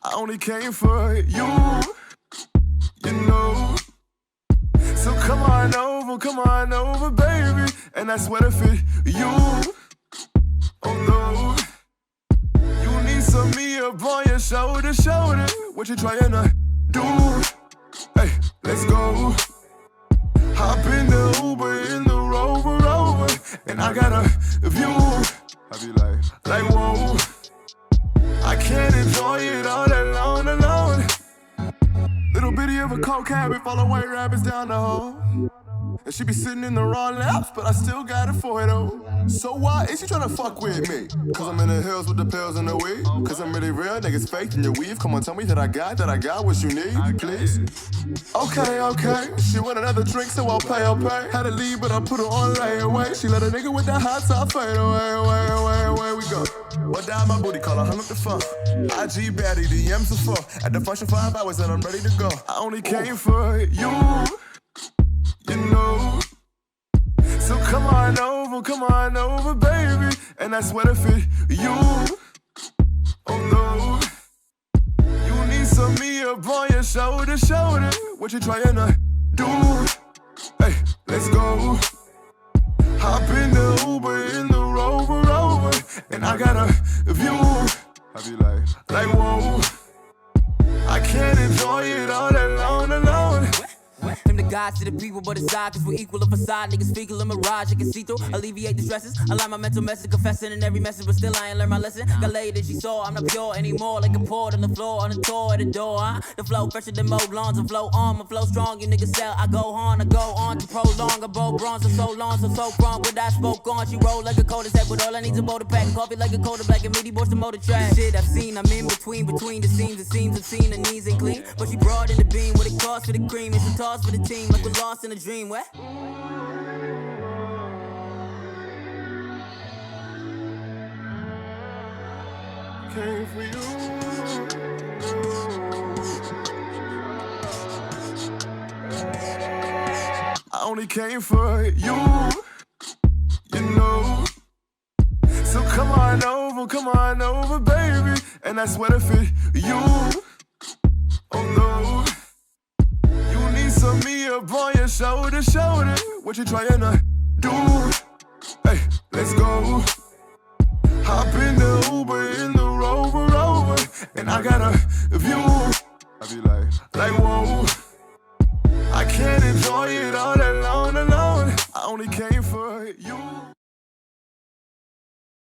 I only came for you, you know. So come on over, baby. And I swear to fit you. Although you need some me up on your shoulder. What you trying to do? Hey, let's go. Hop in the Uber, in the Rover, and I got a view. I be like whoa. I can't enjoy it all alone. Little bitty of a cold cabin, follow white rabbits down the hall. And she be sitting in the raw laps, but I still got it for her though. So why is she tryna fuck with me? Cause I'm in the hills with the pills and the weed. Cause I'm really real, niggas fake in your weave. Come on, tell me that I got what you need, please. Okay. She want another drink, so I'll pay. Had to leave, but I put her on layaway. She let a nigga with that hot top fade away, we go. What down my booty, call her, hung up the phone. IG baddie, DMs are full. At the function 5 hours and I'm ready to go. I only came for you, you know. So come on over, baby. And I swear to fit you. Although you need some me up on your shoulder. What you trying to do? Hey, let's go. Hop in the Uber, in the Rover, and I got a view. I be like whoa. I can't enjoy it all alone. Them the gods to the people, but it's odd, cause we're equal of facade. Niggas fecal a mirage, I can see through, alleviate the stresses. Align my mental message, confessing in every message, but still I ain't learned my lesson. Got laid and she saw, I'm not pure anymore. Like a poured on the floor, on the tour at the door, huh? The flow fresher than mowed lawns, and flow on, my flow strong, you niggas sell. I go on to prolong. I bow bronze for so long, so wrong. What I spoke on, she roll like a cold head, but all I need's a boulder pack. Coffee like a cold black and meaty boards to motor track. Shit I've seen, I'm in between the seams. It seems I've seen her knees ain't clean, but she broad in the beam. What it costs for the cream, it's a toss for the team. Like we're lost in a dream, what? Came for you. I only came for you, you know. So come on over, baby. And I swear to fit you. Although you need some me up on your shoulder. What you trying to do? Hey, let's go. Hop in the Uber, in the Rover, and I got a view. I be like whoa. I can't enjoy it all alone. I only came for you.